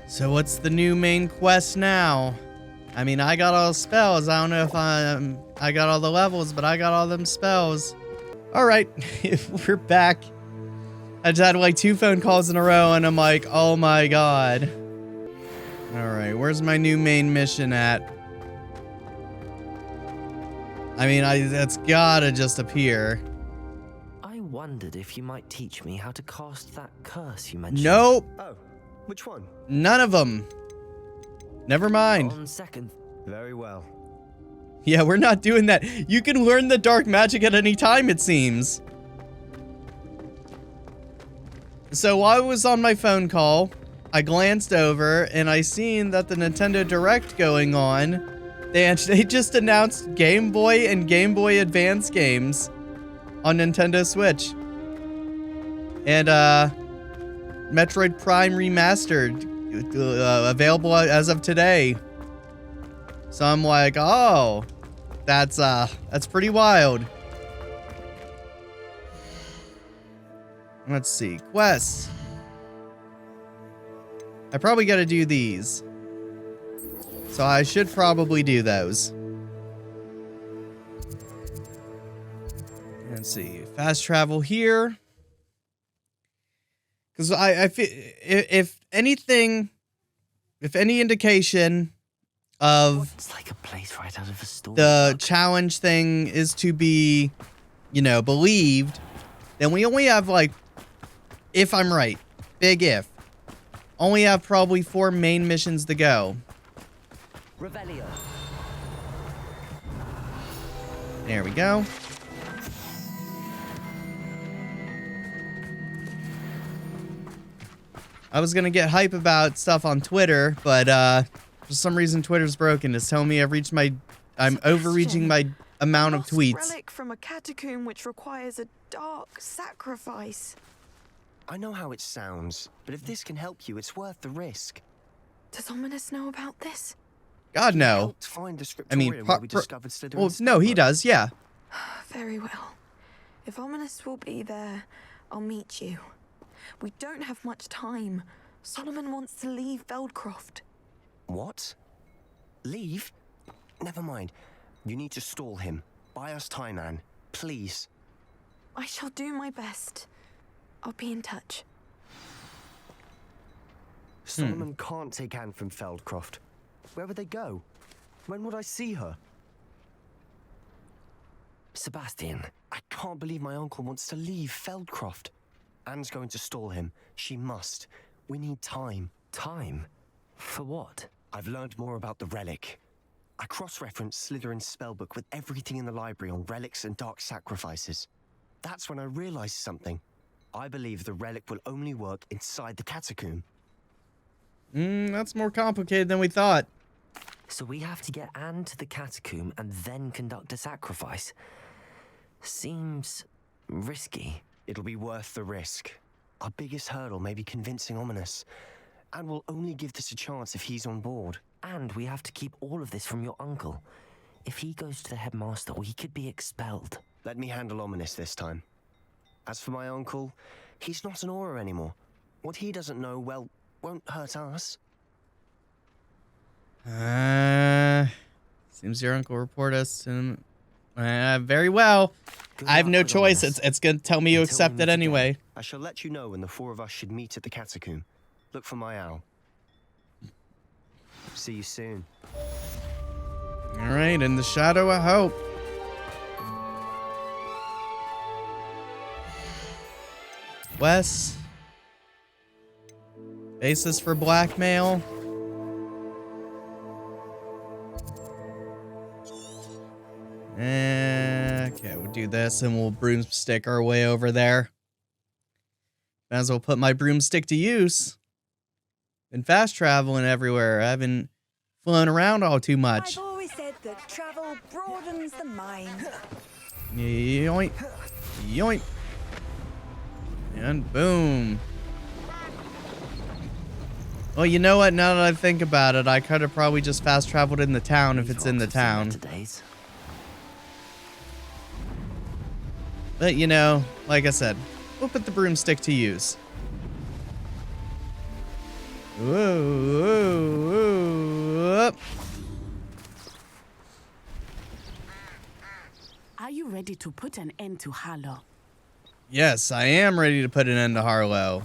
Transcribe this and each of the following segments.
So what's the new main quest now? I mean, I got all the spells. I don't know if I got all the levels, but I got all them spells. All right, we're back. I just had like 2 phone calls in a row, and I'm like, oh my god. All right, where's my new main mission at? I mean, that's gotta just appear. I wondered if you might teach me how to cast that curse you mentioned. Nope. Oh, which one? None of them. Never mind. On second. Very well. Yeah, we're not doing that. You can learn the dark magic at any time, it seems. So while I was on my phone call, I glanced over and I seen that the Nintendo Direct going on. They just announced Game Boy and Game Boy Advance games on Nintendo Switch. And Metroid Prime Remastered available as of today. So I'm like, oh, that's pretty wild. Let's see, quests. I probably got to do these. So I should probably do those. Let's see, fast travel here. Because I feel if anything, if any indication of It's like a place right out of a story. the challenge thing is to be, you know, believed, then we only have like, if I'm right, big if, only have probably 4 main missions to go. Revelio. There we go. I was gonna get hype about stuff on Twitter, but for some reason Twitter's broken. It's telling me I'm overreaching my amount of tweets. Relic from a catacomb which requires a dark sacrifice. I know how it sounds, but if this can help you, it's worth the risk. Does Ominous know about this? God, no. Helped find the I mean, scriptorium where we discovered well, Slytherin's no, he spellbook. does, yeah. Very well. If Ominous will be there, I'll meet you. We don't have much time. Solomon wants to leave Feldcroft. What? Leave? Never mind. You need to stall him. Buy us time, Anne. Please. I shall do my best. I'll be in touch. Solomon can't take Anne from Feldcroft. Where would they go? When would I see her? Sebastian. I can't believe my uncle wants to leave Feldcroft. Anne's going to stall him. She must. We need time. Time? For what? I've learned more about the relic. I cross-referenced Slytherin's spellbook with everything in the library on relics and dark sacrifices. That's when I realized something. I believe the relic will only work inside the catacomb. That's more complicated than we thought. So we have to get Anne to the catacomb and then conduct a sacrifice. Seems risky. It'll be worth the risk. Our biggest hurdle may be convincing Ominous. And we'll only give this a chance if he's on board. And we have to keep all of this from your uncle. If he goes to the headmaster, he could be expelled. Let me handle Ominous this time. As for my uncle, he's not an Auror anymore. What he doesn't know, well, won't hurt us. Seems your uncle reported us to very well. Good I have luck no with choice. Ominous. It's gonna tell me you Until we accept meet it again. anyway. I shall let you know when the 4 of us should meet at the catacomb. Look for my owl. See you soon. All right, in the shadow of hope. Wes. Basis for blackmail. Okay, we'll do this and we'll broomstick our way over there. Might as well put my broomstick to use. Been fast traveling everywhere. I haven't flown around all too much. I've always said that travel broadens the mind. Yoink. Yoink. And boom. Well, you know what? Now that I think about it, I could have probably just fast traveled in the town if it's in the town. Today's. But, you know, like I said, we'll put the broomstick to use. Whoa, whoa, whoa. Are you ready to put an end to Harlow? Yes, I am ready to put an end to Harlow.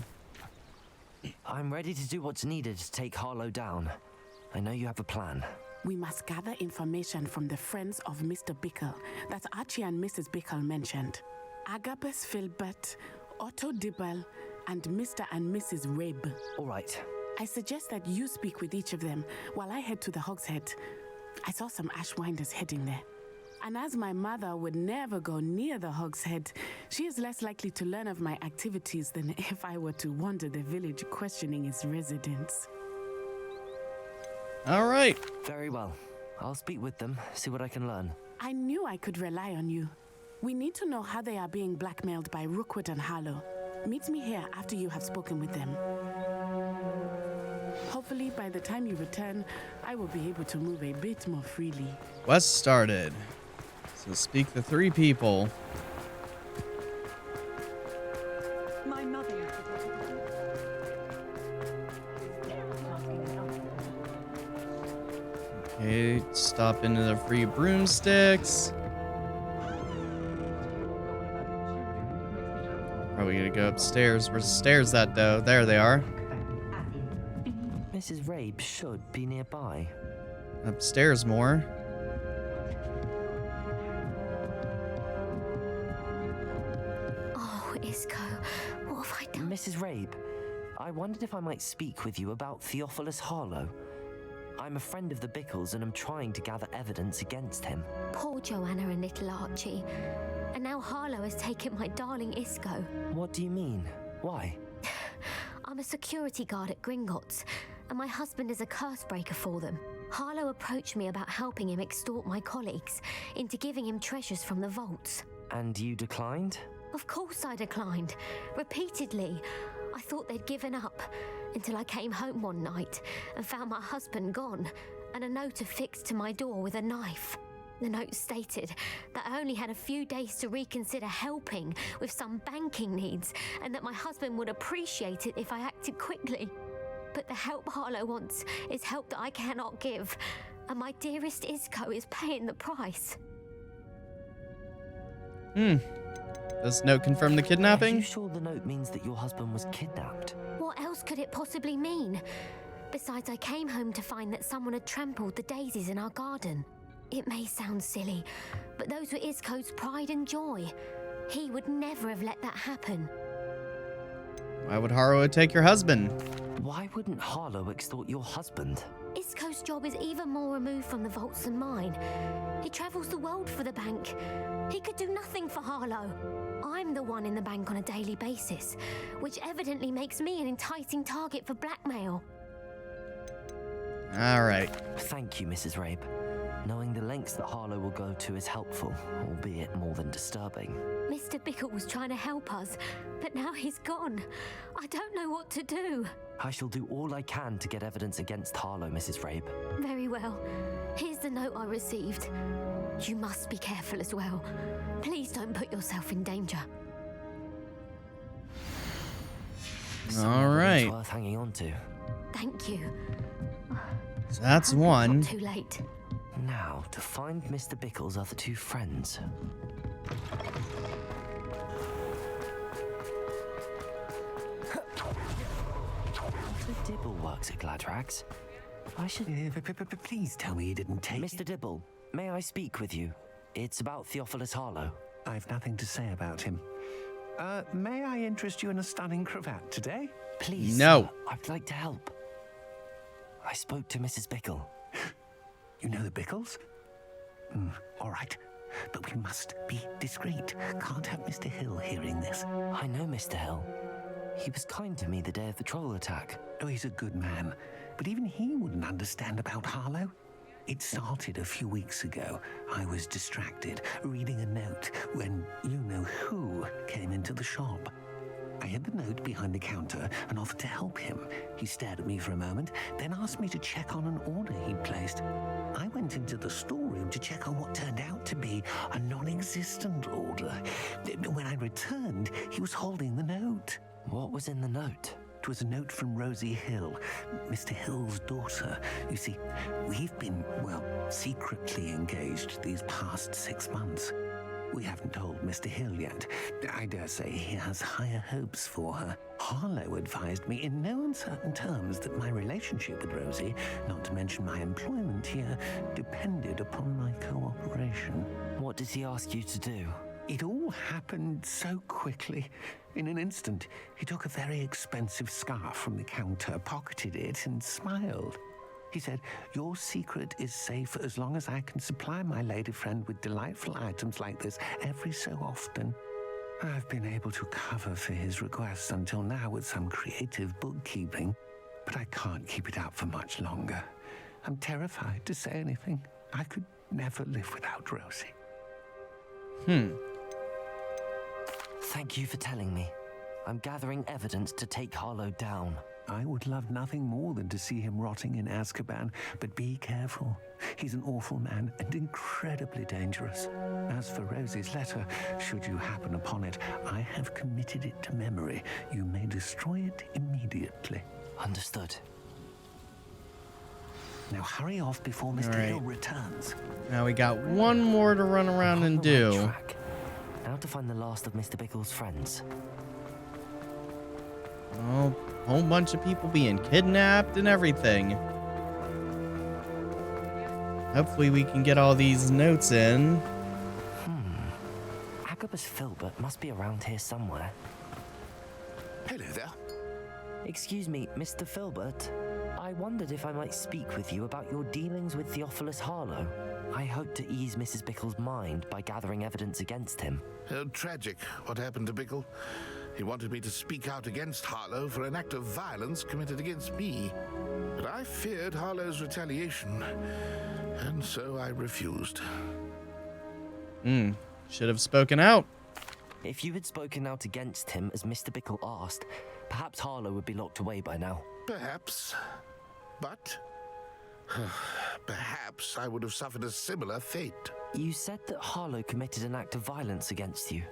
I'm ready to do what's needed to take Harlow down. I know you have a plan. We must gather information from the friends of Mr. Bickle that Archie and Mrs. Bickle mentioned. Agabus Filbert, Otto Dibble, and Mr. and Mrs. Rabe. All right. I suggest that you speak with each of them while I head to the Hogshead. I saw some Ashwinders heading there. And as my mother would never go near the Hogshead, she is less likely to learn of my activities than if I were to wander the village questioning its residents. All right. Very well. I'll speak with them, see what I can learn. I knew I could rely on you. We need to know how they are being blackmailed by Rookwood and Harlow. Meet me here after you have spoken with them. Hopefully, by the time you return, I will be able to move a bit more freely. Quest started. So speak the 3 people. My mother. Okay, stop into the free broomsticks. Probably gonna go upstairs. Where's the stairs at though? There they are. Mrs. Rabe should be nearby. Upstairs more. Oh, Isco, what have I done? Mrs. Rabe, I wondered if I might speak with you about Theophilus Harlow. I'm a friend of the Bickles and I'm trying to gather evidence against him. Poor Joanna and little Archie. And now Harlow has taken my darling Isco. What do you mean? Why? I'm a security guard at Gringotts, and my husband is a curse breaker for them. Harlow approached me about helping him extort my colleagues into giving him treasures from the vaults. And you declined? Of course I declined. Repeatedly. I thought they'd given up until I came home one night and found my husband gone and a note affixed to my door with a knife. The note stated that I only had a few days to reconsider helping with some banking needs and that my husband would appreciate it if I acted quickly. But the help Harlow wants is help that I cannot give, and my dearest Isco is paying the price. Does note confirm the Are kidnapping? you sure the note means that your husband was kidnapped? What else could it possibly mean? Besides, I came home to find that someone had trampled the daisies in our garden. It may sound silly, but those were Isco's pride and joy. He would never have let that happen. Why would Harlow take your husband? Why wouldn't Harlow extort your husband? Isco's job is even more removed from the vaults than mine. He travels the world for the bank. He could do nothing for Harlow. I'm the one in the bank on a daily basis, which evidently makes me an enticing target for blackmail. All right. Thank you, Mrs. Rabe. Knowing the lengths that Harlow will go to is helpful, albeit more than disturbing. Mr. Bickle was trying to help us, but now he's gone. I don't know what to do. I shall do all I can to get evidence against Harlow, Mrs. Rabe. Very well. Here's the note I received. You must be careful as well. Please don't put yourself in danger. Some All evidence right. worth hanging on to. Thank you. So that's Hope it's one. not too late. Now, to find Mr. Bickle's other 2 friends. Mr. Dibble works at Gladrags. I should... Please tell me you didn't take Mr. Dibble, may I speak with you? It's about Theophilus Harlow. I've nothing to say about him. May I interest you in a stunning cravat today? Please, No. sir, I'd like to help. I spoke to Mrs. Bickle. You know the Bickles? All right. But we must be discreet. Can't have Mr. Hill hearing this. I know Mr. Hill. He was kind to me the day of the troll attack. Oh, he's a good man. But even he wouldn't understand about Harlow. It started a few weeks ago. I was distracted, reading a note, when you-know-who came into the shop. I hid the note behind the counter and offered to help him. He stared at me for a moment, then asked me to check on an order he'd placed. I went into the storeroom to check on what turned out to be a non-existent order. When I returned, he was holding the note. What was in the note? It was a note from Rosie Hill, Mr. Hill's daughter. You see, we've been, well, secretly engaged these past 6 months. We haven't told Mr. Hill yet. I dare say he has higher hopes for her. Harlow advised me in no uncertain terms that my relationship with Rosie, not to mention my employment here, depended upon my cooperation. What did he ask you to do? It all happened so quickly. In an instant, he took a very expensive scarf from the counter, pocketed it, and smiled. He said, "Your secret is safe as long as I can supply my lady friend with delightful items like this every so often." I've been able to cover for his requests until now with some creative bookkeeping, but I can't keep it up for much longer. I'm terrified to say anything. I could never live without Rosie. Thank you for telling me. I'm gathering evidence to take Harlow down. I would love nothing more than to see him rotting in Azkaban, but be careful. He's an awful man and incredibly dangerous. As for Rosie's letter, should you happen upon it, I have committed it to memory. You may destroy it immediately. Understood. Now hurry off before Mr. right. Hill returns. Now we got one more to run around and On the right do. track. Now to find the last of Mr. Bickle's friends. Oh, a whole bunch of people being kidnapped and everything. Hopefully we can get all these notes in. Agabus Filbert must be around here somewhere. Hello there. Excuse me, Mr. Filbert. I wondered if I might speak with you about your dealings with Theophilus Harlow. I hope to ease Mrs. Bickle's mind by gathering evidence against him. Tragic what happened to Bickle. He wanted me to speak out against Harlow for an act of violence committed against me. But I feared Harlow's retaliation, and so I refused. Should have spoken out. If you had spoken out against him as Mr. Bickle asked, perhaps Harlow would be locked away by now. Perhaps. But perhaps I would have suffered a similar fate. You said that Harlow committed an act of violence against you.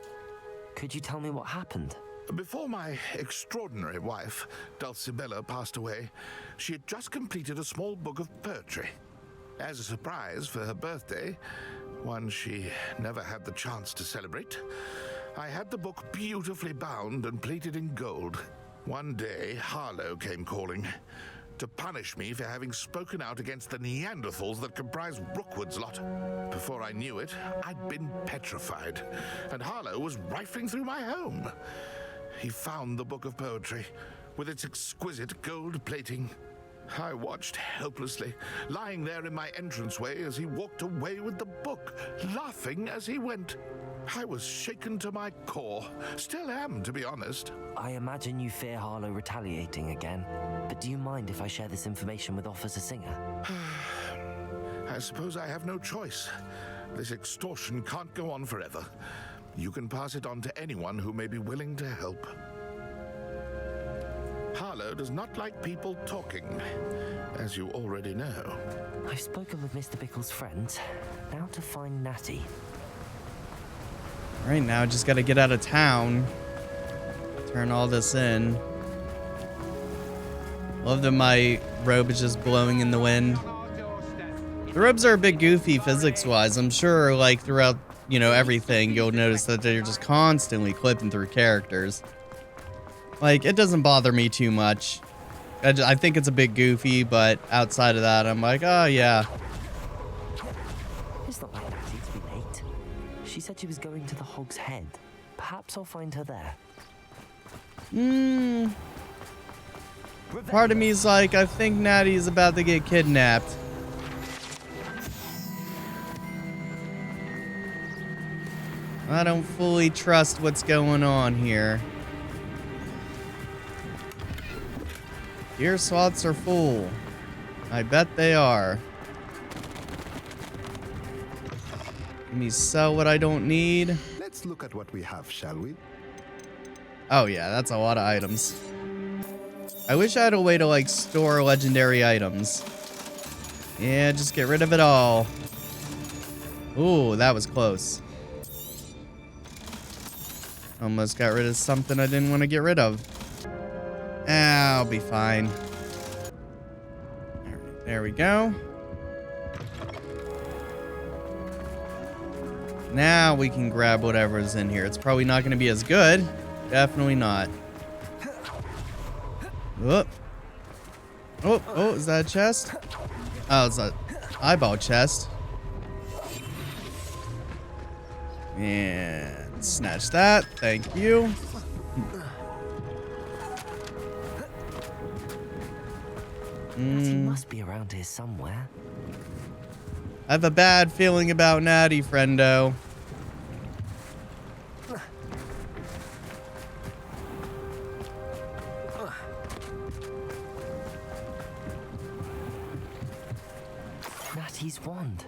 Could you tell me what happened? Before my extraordinary wife, Dulcibella, passed away, she had just completed a small book of poetry. As a surprise for her birthday, one she never had the chance to celebrate, I had the book beautifully bound and plated in gold. One day, Harlow came calling to punish me for having spoken out against the Neanderthals that comprise Rookwood's lot. Before I knew it, I'd been petrified, and Harlow was rifling through my home. He found the book of poetry with its exquisite gold plating. I watched helplessly, lying there in my entranceway as he walked away with the book, laughing as he went. I was shaken to my core. Still am, to be honest. I imagine you fear Harlow retaliating again, but do you mind if I share this information with Officer Singer? I suppose I have no choice. This extortion can't go on forever. You can pass it on to anyone who may be willing to help. Harlow does not like people talking, as you already know. I've spoken with Mr. Bickle's friends. Now to find Natty. Right now, just gotta get out of town. Turn all this in. Love that my robe is just blowing in the wind. The robes are a bit goofy physics-wise. I'm sure, like, throughout, everything, you'll notice that they're just constantly clipping through characters. Like, it doesn't bother me too much. I think it's a bit goofy, but outside of that, I'm like, oh, yeah. It's not like Natty to be late. She said she was going to the Hog's Head. Perhaps I'll find her there. Part of me's like, I think Natty's about to get kidnapped. I don't fully trust what's going on here. Gear slots are full. I bet they are. Let me sell what I don't need. Let's look at what we have, shall we? Oh yeah, that's a lot of items. I wish I had a way to like store legendary items. Yeah, just get rid of it all. Ooh, that was close. Almost got rid of something I didn't want to get rid of. I'll be fine. All right, there we go. Now we can grab whatever's in here. It's probably not going to be as good. Definitely not. Oh, is that a chest? Oh, it's an eyeball chest. And snatch that. Thank you. Natty must be around here somewhere. I have a bad feeling about Natty, friendo. Natty's wand.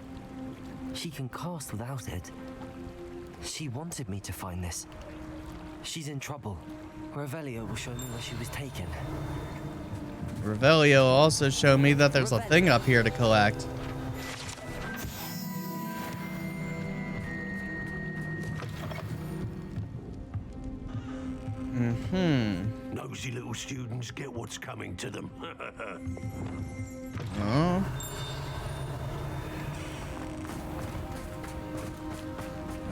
She can cast without it. She wanted me to find this. She's in trouble. Revelio will show me where she was taken. Revelio also showed me that there's a thing up here to collect. Nosy little students get what's coming to them. Oh.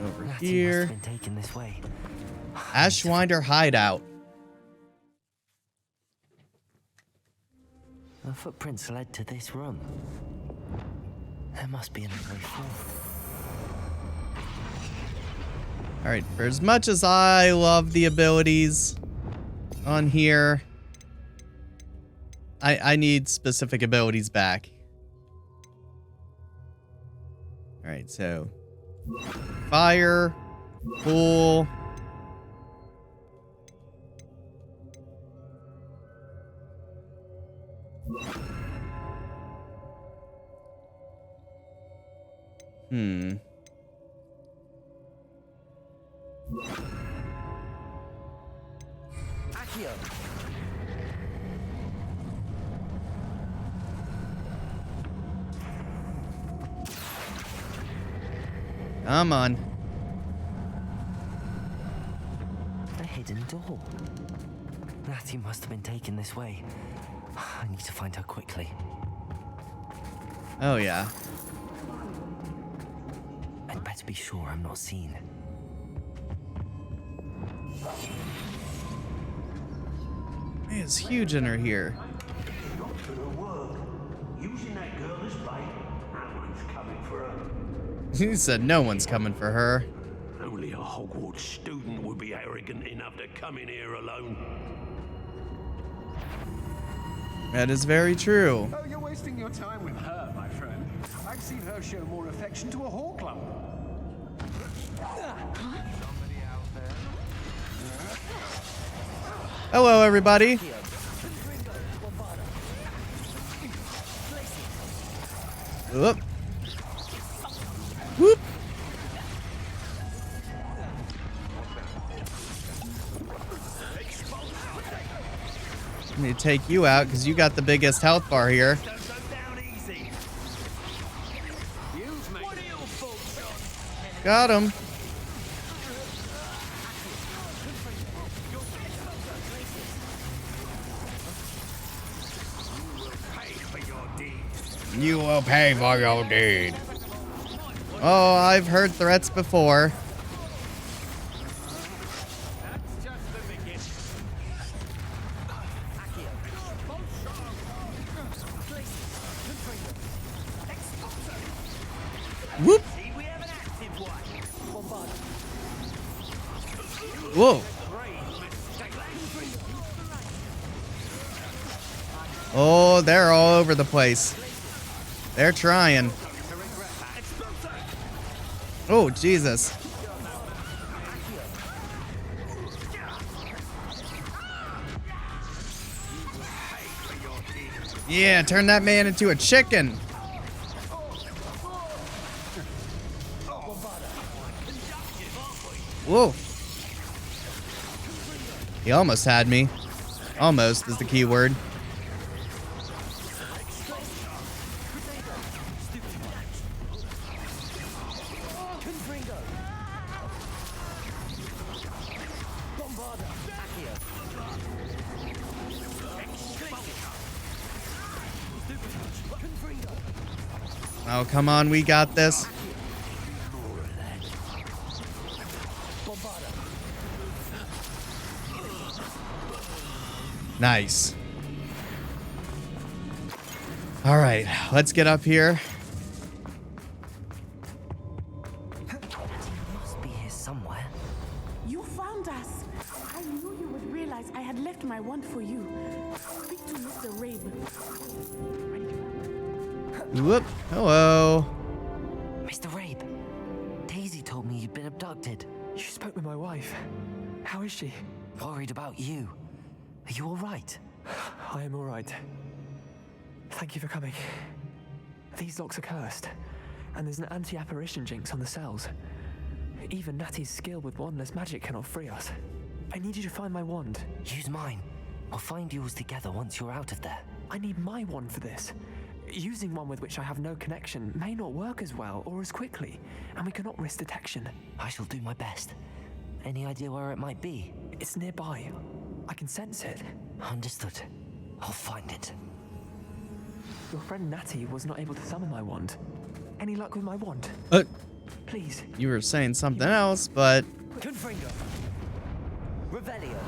Over Natty here. must have been taken this way. Ashwinder hideout. The footprints led to this room. There must be another way forth. Alright, for as much as I love the abilities on here, I need specific abilities back. Alright, so fire, pool. Accio. Come on. A hidden door. Natty must have been taken this way. I need to find her quickly. Oh, yeah. I'd better be sure I'm not seen. Man, it's huge in her here. Not gonna work. Using that girl as bait, no one's coming for her. He said no one's coming for her. Only a Hogwarts student would be arrogant enough to come in here alone. That is very true. Oh, you're wasting your time with her, my friend. I've seen her show more affection to a hall club. Hello, everybody. Whoop. Whoop. Let me take you out because you got the biggest health bar here. Got him. You will pay for your deed. Oh, I've heard threats before. Whoop! Whoa! Oh, they're all over the place. They're trying. Oh, Jesus. Yeah, turn that man into a chicken. Whoa. He almost had me. Almost is the key word. Oh, come on, we got this. Nice. All right, let's get up here. Must be here somewhere. You found us. I knew you would realize I had left my wand for you. Speak to Mr. Rabe. Whoop. Hello. Mr. Rabe, Daisy told me you'd been abducted. You spoke with my wife. How is she? Worried about you. Are you all right? I am all right. Thank you for coming. These locks are cursed, and there's an anti-apparition jinx on the cells. Even Natty's skill with wandless magic cannot free us. I need you to find my wand. Use mine. We'll find yours together once you're out of there. I need my wand for this. Using one with which I have no connection may not work as well or as quickly, and we cannot risk detection. I shall do my best. Any idea where it might be? It's nearby. I can sense it. Understood. I'll find it. Your friend Natty was not able to summon my wand. Any luck with my wand? Please. You were saying something else, but... Confringo. Revelio.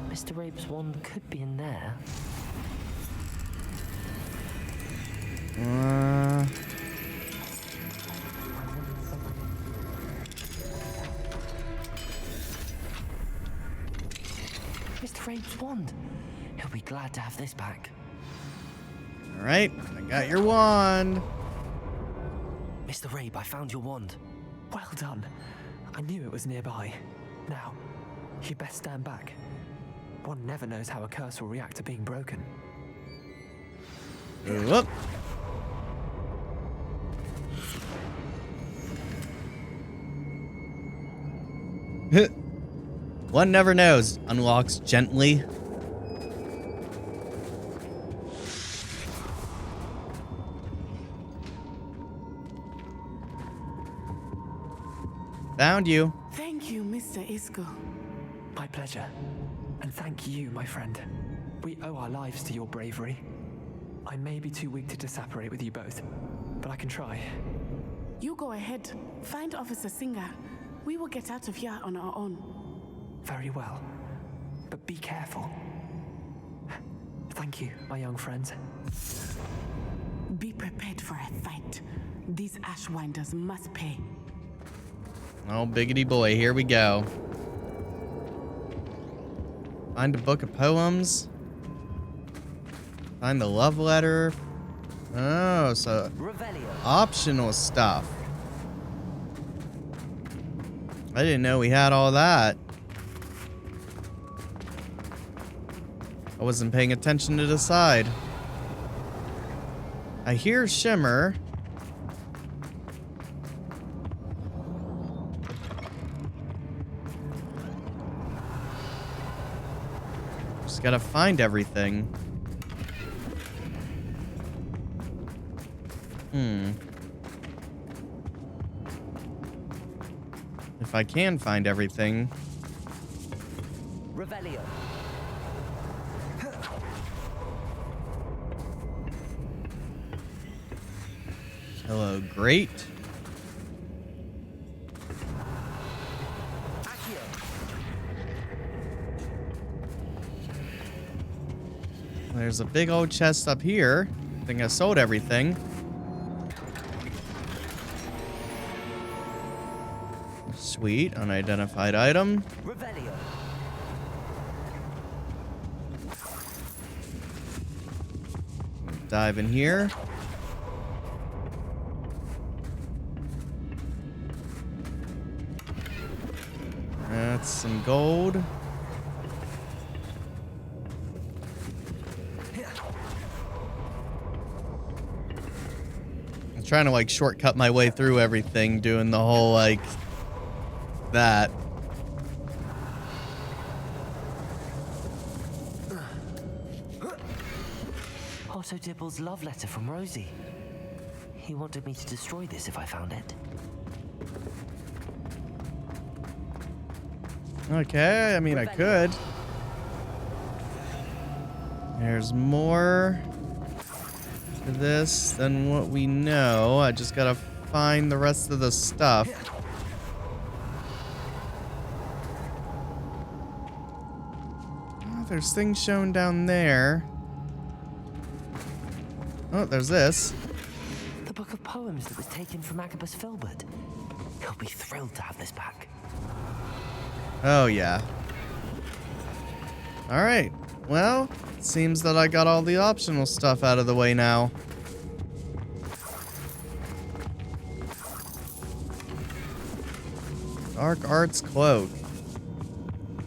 Mr. Rabe's wand could be in there. Mr. Rabe's wand. He'll be glad to have this back. All right, I got your wand. Mr. Rabe, I found your wand. Well done. I knew it was nearby. Now, you best stand back. One never knows how a curse will react to being broken. Whoop. One never knows. Unlocks gently. Found you. Thank you, Mr. Isco. My pleasure. And thank you, my friend. We owe our lives to your bravery. I may be too weak to disapparate with you both, but I can try. You go ahead. Find Officer Singer. We will get out of here on our own. Very well. But be careful. Thank you, my young friends. Be prepared for a fight. These Ashwinders must pay. Oh, biggity boy, here we go. Find a book of poems. Find the love letter. Oh, so optional stuff. I didn't know we had all that. I wasn't paying attention to the side. I hear Shimmer. Just gotta find everything. If I can find everything. Revelio. Hello, great. There's a big old chest up here. I think I sold everything. Sweet, unidentified item. Revelio. Dive in here. That's some gold. I'm trying to like shortcut my way through everything, doing the whole like that. Otto Dibble's love letter from Rosie. He wanted me to destroy this if I found it. Okay, I mean, I could. There's more. this than what we know. I just gotta find the rest of the stuff. Oh, there's things shown down there. Oh, there's this. The book of poems that was taken from Agabus Filbert. He'll be thrilled to have this back. Oh, yeah. Alright. Well, seems that I got all the optional stuff out of the way now. Dark Arts Cloak.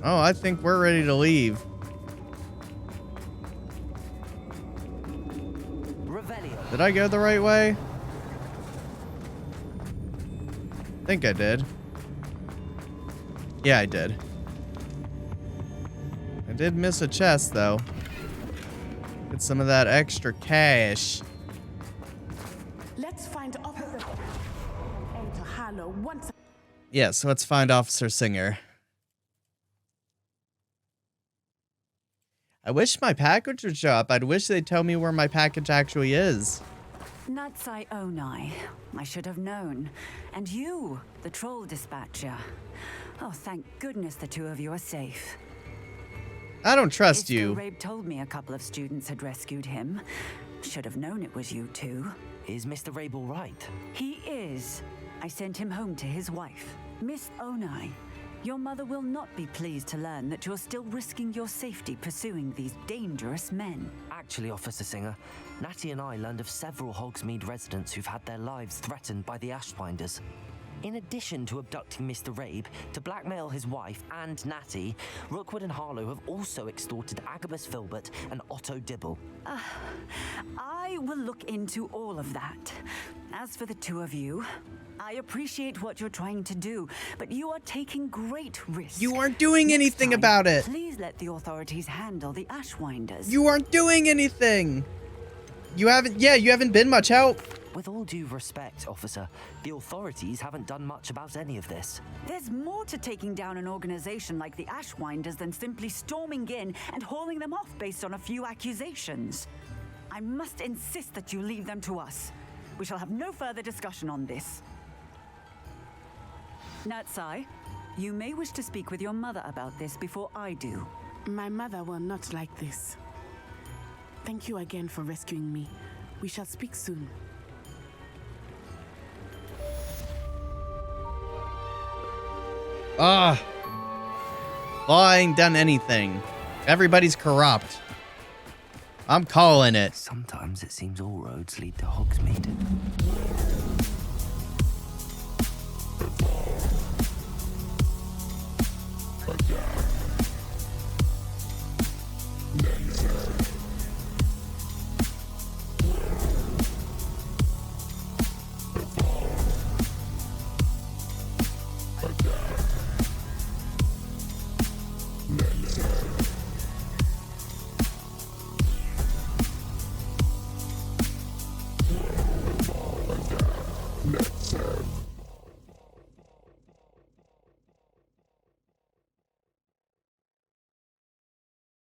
Oh, I think we're ready to leave. Did I go the right way? I think I did. Yeah, I did. I did miss a chest, though. Get some of that extra cash. Let's find Officer enter Harlow once. Yes, let's find Officer Singer. I wish my package would show up. I'd wish they'd tell me where my package actually is. Natsai Onai. I should have known. And you, the troll dispatcher. Oh, thank goodness the two of you are safe. I don't trust you. Rabe told me a couple of students had rescued him. Should have known it was you two. Is Mr. Rabe all right? He is. I sent him home to his wife. Miss Onai, your mother will not be pleased to learn that you're still risking your safety pursuing these dangerous men. Actually, Officer Singer, Natty and I learned of several Hogsmeade residents who've had their lives threatened by the Ashwinders. In addition to abducting Mr. Rabe to blackmail his wife and Natty, Rookwood and Harlow have also extorted Agabus Filbert and Otto Dibble. I will look into all of that. As for the two of you, I appreciate what you're trying to do, but you are taking great risks. You aren't doing anything about it. Please let the authorities handle the Ashwinders. You aren't doing anything. You haven't been much help. With all due respect, officer, the authorities haven't done much about any of this. There's more to taking down an organization like the Ashwinders than simply storming in and hauling them off based on a few accusations. I must insist that you leave them to us. We shall have no further discussion on this. Natsai, you may wish to speak with your mother about this before I do. My mother will not like this. Thank you again for rescuing me. We shall speak soon. Ah. Law ain't done anything. Everybody's corrupt. I'm calling it. Sometimes it seems all roads lead to Hogsmeade.